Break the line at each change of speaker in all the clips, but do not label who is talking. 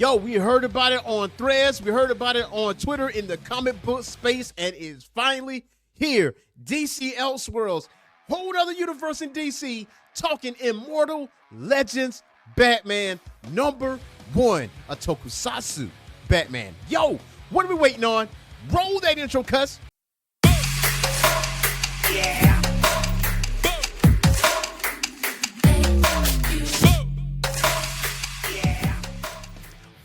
Yo, we heard about it on Threads. We heard about it on Twitter in the comic book space, and it's finally here. DC Elseworlds, whole other universe in DC, talking Immortal Legends Batman #1, a tokusatsu Batman. Yo, what are we waiting on? Roll that intro, cuss. Yeah.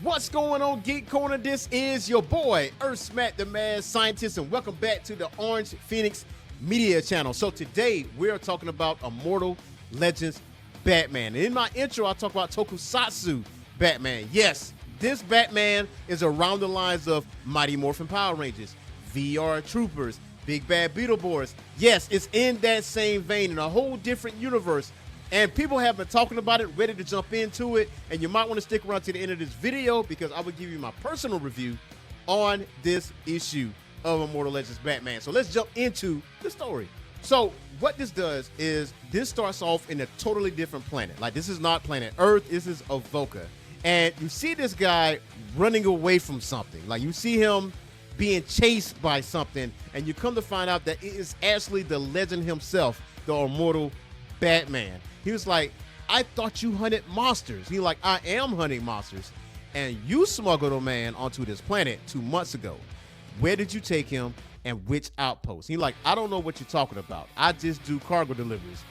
What's going on, Geek Corner? This is your boy, Earth Matt, the Mad Scientist, and welcome back to the Orange Phoenix Media Channel. So today, we're talking about Immortal Legends Batman. And in my intro, I talk about Tokusatsu Batman. Yes, this Batman is around the lines of Mighty Morphin Power Rangers, VR Troopers, Big Bad Beetleborgs. Yes, it's in that same vein, in a whole different universe. And people have been talking about it, ready to jump into it. And you might want to stick around to the end of this video because I will give you my personal review on this issue of Immortal Legends Batman. So let's jump into the story. So what this does is this starts off in a totally different planet. Like, this is not planet Earth, this is Avoca. And you see this guy running away from something. Like, you see him being chased by something, and you come to find out that it is actually the legend himself, the Immortal Batman. He was like, I thought you hunted monsters. He like, I am hunting monsters. And you smuggled a man onto this planet 2 months ago. Where did you take him and which outpost? He like, I don't know what you're talking about. I just do cargo deliveries.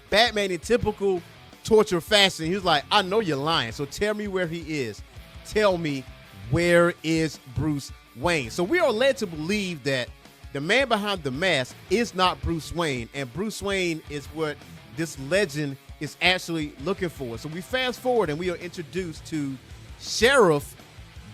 Batman, in typical torture fashion, he was like, I know you're lying, so tell me where he is. Tell me, where is Bruce Wayne? So we are led to believe that the man behind the mask is not Bruce Wayne, and Bruce Wayne is what this legend is actually looking for. So we fast forward and we are introduced to Sheriff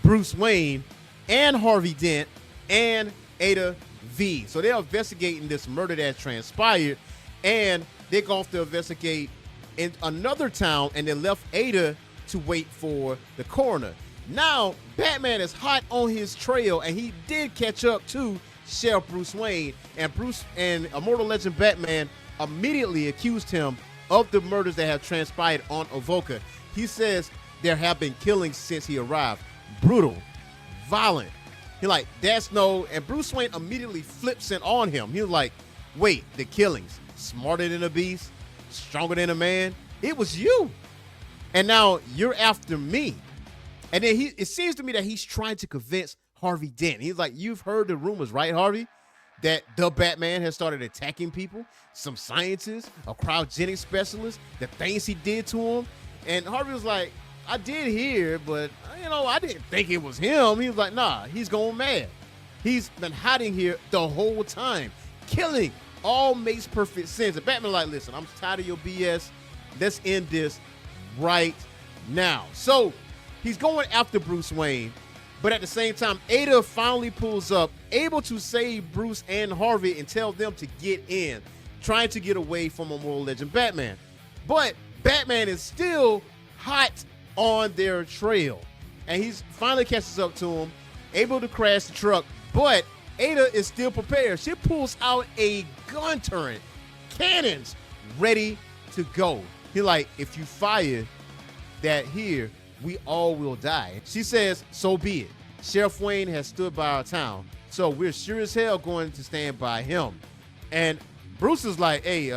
Bruce Wayne and Harvey Dent and Ada V. So they're investigating this murder that transpired, and they're going to investigate in another town, and they left Ada to wait for the coroner. Now, Batman is hot on his trail, and he did catch up to Sheriff Bruce Wayne, and Immortal Legend Batman immediately accused him of the murders that have transpired on Avoca. He says there have been killings since he arrived. Brutal, violent. He like, that's no, and Bruce Wayne immediately flips it on him. He was like, wait, the killings, smarter than a beast, stronger than a man, it was you. And now you're after me. And then it seems to me that he's trying to convince Harvey Dent. He's like, you've heard the rumors, right, Harvey? That the Batman has started attacking people, some scientists, a cryogenic specialist, the things he did to him. And Harvey was like, I did hear, but, I didn't think it was him. He was like, nah, he's going mad. He's been hiding here the whole time. Killing all makes perfect sense. And Batman like, listen, I'm tired of your BS. Let's end this right now. So he's going after Bruce Wayne. But at the same time, Ada finally pulls up, able to save Bruce and Harvey and tell them to get in, trying to get away from Immortal Legend Batman. But Batman is still hot on their trail, and he finally catches up to him, able to crash the truck, but Ada is still prepared. She pulls out a gun turret, cannons ready to go. He like, if you fire that here, we all will die. She says, so be it. Sheriff Wayne has stood by our town, so we're sure as hell going to stand by him. And Bruce is like, hey,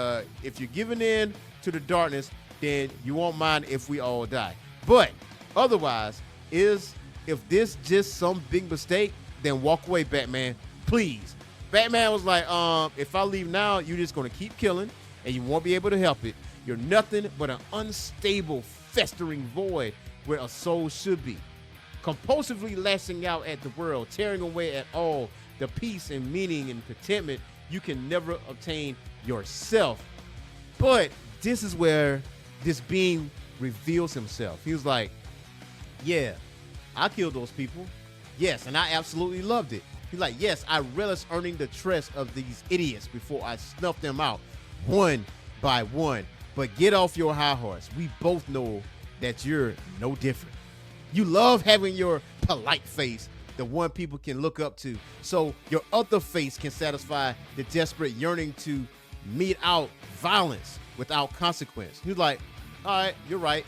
if you're giving in to the darkness, then you won't mind if we all die. But otherwise, if this just some big mistake, then walk away, Batman, please. Batman was like, if I leave now, you're just going to keep killing, and you won't be able to help it. You're nothing but an unstable, festering void where a soul should be, compulsively lashing out at the world, tearing away at all the peace and meaning and contentment you can never obtain yourself. But this is where this being reveals himself. He was like, yeah, I killed those people. Yes, and I absolutely loved it. He's like, yes, I relish earning the trust of these idiots before I snuff them out one by one. But get off your high horse. We both know that you're no different. You love having your polite face, the one people can look up to, so your other face can satisfy the desperate yearning to mete out violence without consequence. He was like, all right, you're right.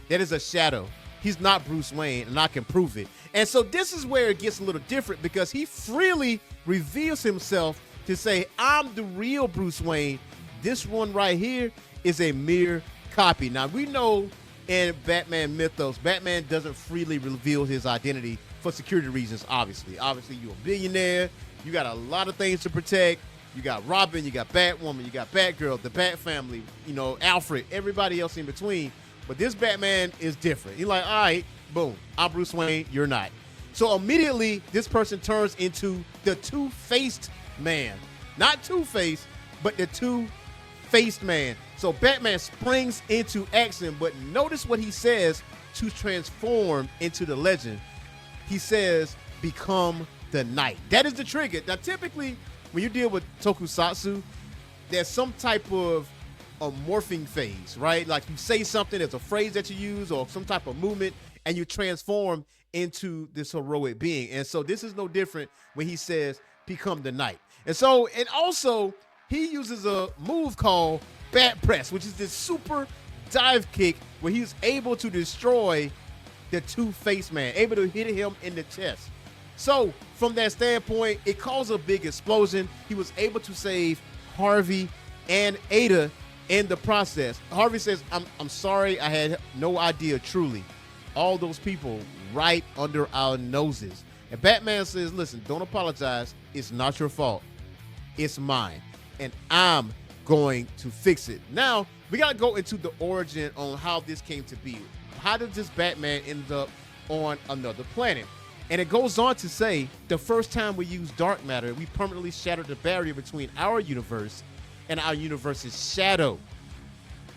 That is a shadow he's not Bruce Wayne, and I can prove it. And so this is where it gets a little different, because he freely reveals himself to say, I'm the real Bruce Wayne. This one right here is a mere copy. Now, we know in Batman mythos, Batman doesn't freely reveal his identity for security reasons, obviously. Obviously, you're a billionaire. You got a lot of things to protect. You got Robin, you got Batwoman, you got Batgirl, the Bat family, Alfred, everybody else in between. But this Batman is different. He's like, all right, boom, I'm Bruce Wayne, you're not. So immediately, this person turns into the two-faced man. Not Two-Face, but the two-faced man. So Batman springs into action, but notice what he says to transform into the legend. He says, become the Knight. That is the trigger. Now, typically, when you deal with tokusatsu, there's some type of a morphing phase, right? Like you say something, there's a phrase that you use or some type of movement, and you transform into this heroic being. And so this is no different when he says, become the Knight. And also, he uses a move called Bat Press, which is this super dive kick where he's able to destroy the two-faced man, able to hit him in the chest. So from that standpoint, it caused a big explosion. He was able to save Harvey and Ada in the process. Harvey says, I'm sorry, I had no idea, truly. All those people right under our noses. And Batman says, listen, don't apologize. It's not your fault. It's mine. And I'm going to fix it. Now, we got to go into the origin on how this came to be. How did this Batman end up on another planet? And it goes on to say, the first time we used dark matter, we permanently shattered the barrier between our universe and our universe's shadow.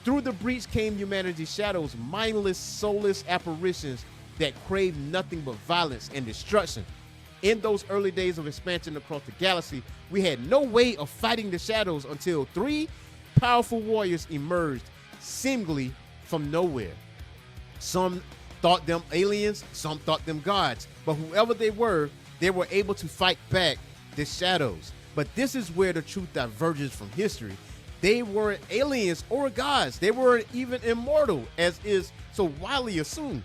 Through the breach came humanity's shadows, mindless, soulless apparitions that craved nothing but violence and destruction. In those early days of expansion across the galaxy, we had no way of fighting the shadows until three powerful warriors emerged seemingly from nowhere. Some thought them aliens, some thought them gods, but whoever they were able to fight back the shadows. But this is where the truth diverges from history. They weren't aliens or gods. They weren't even immortal, as is so widely assumed.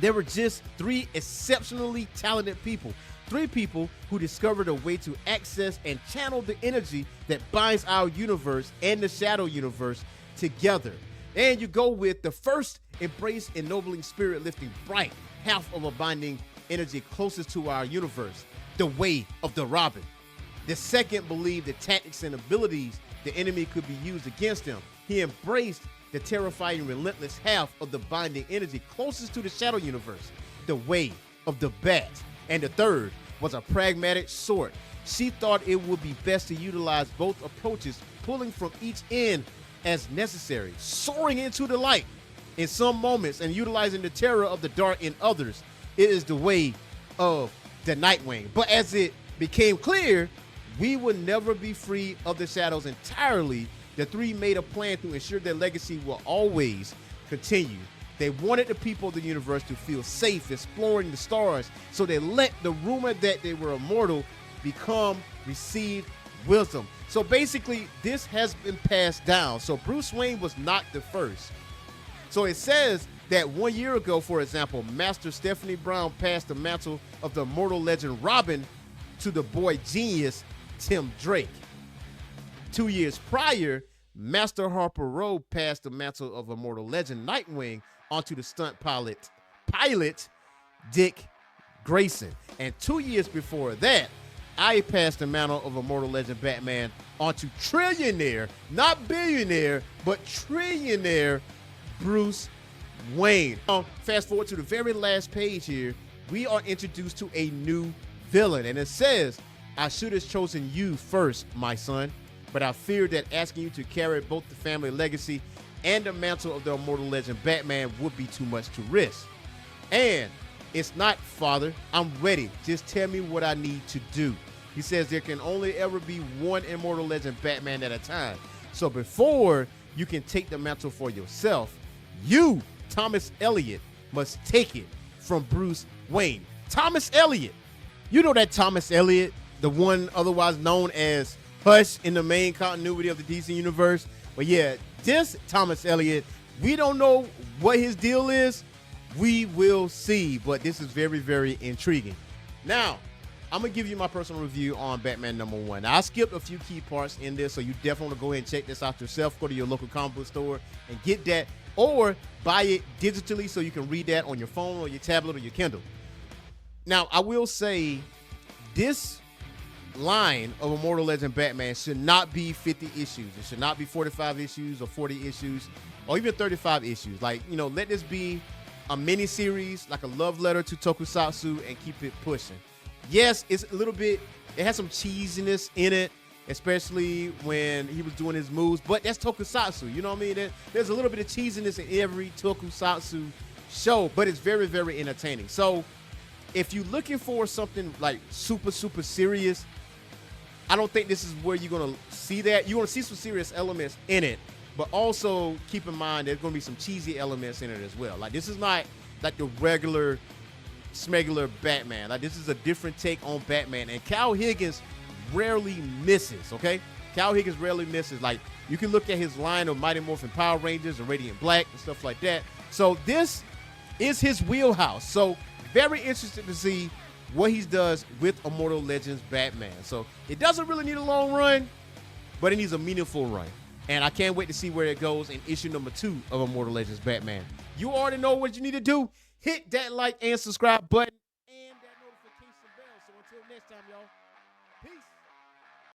They were just three exceptionally talented people. Three people who discovered a way to access and channel the energy that binds our universe and the shadow universe together. And you go with the first embrace ennobling spirit lifting bright, half of a binding energy closest to our universe, the way of the Robin. The second believed the tactics and abilities the enemy could be used against him. He embraced the terrifying relentless half of the binding energy closest to the shadow universe, the way of the Bat. And the third was a pragmatic sort. She thought it would be best to utilize both approaches, pulling from each end as necessary, soaring into the light in some moments and utilizing the terror of the dark in others. It is the way of the Nightwing. But as it became clear, we would never be free of the shadows entirely. The three made a plan to ensure their legacy will always continue. They wanted the people of the universe to feel safe exploring the stars, so they let the rumor that they were immortal become received wisdom. So basically, this has been passed down. So Bruce Wayne was not the first. So it says that 1 year ago, for example, Master Stephanie Brown passed the mantle of the immortal legend Robin to the boy genius Tim Drake. 2 years prior, Master Harper Row passed the mantle of immortal legend Nightwing onto the stunt pilot Dick Grayson. And 2 years before that, I passed the mantle of immortal legend Batman onto trillionaire, not billionaire, but trillionaire Bruce Wayne. Now, fast forward to the very last page here, we are introduced to a new villain. And it says, I should have chosen you first, my son, but I feared that asking you to carry both the family legacy and the mantle of the immortal legend Batman would be too much to risk. And it's not, father. I'm ready. Just tell me what I need to do. He says there can only ever be one immortal legend Batman at a time. So before you can take the mantle for yourself, you, Thomas Elliot, must take it from Bruce Wayne. Thomas Elliot. You know that Thomas Elliot, the one otherwise known as Hush in the main continuity of the DC universe. But yeah, this Thomas Elliot, we don't know what his deal is, We will see, but this is very, very intriguing. Now, I'm going to give you my personal review on Batman #1. Now, I skipped a few key parts in this, so you definitely want to go ahead and check this out yourself. Go to your local comic book store and get that, or buy it digitally so you can read that on your phone or your tablet or your Kindle. Now, I will say this line of Immortal Legend Batman should not be 50 issues. It should not be 45 issues or 40 issues or even 35 issues. Like, let this be a mini series, like a love letter to Tokusatsu, and keep it pushing. Yes, it's a little bit, it has some cheesiness in it, especially when he was doing his moves, but that's Tokusatsu, you know what I mean? There's a little bit of cheesiness in every Tokusatsu show, but it's very, very entertaining. So if you're looking for something like super, super serious, I don't think this is where you're going to see that. You're going to see some serious elements in it, but also keep in mind there's going to be some cheesy elements in it as well. Like, this is not like the regular smegular Batman. Like, this is a different take on Batman, and Cal Higgins rarely misses, okay? Cal Higgins rarely misses. Like, you can look at his line of Mighty Morphin Power Rangers and Radiant Black and stuff like that. So this is his wheelhouse. So very interested to see what he does with Immortal Legends Batman. So it doesn't really need a long run, but it needs a meaningful run. And I can't wait to see where it goes in issue #2 of Immortal Legends Batman. You already know what you need to do. Hit that like and subscribe button and that notification bell. So until next time, y'all, peace.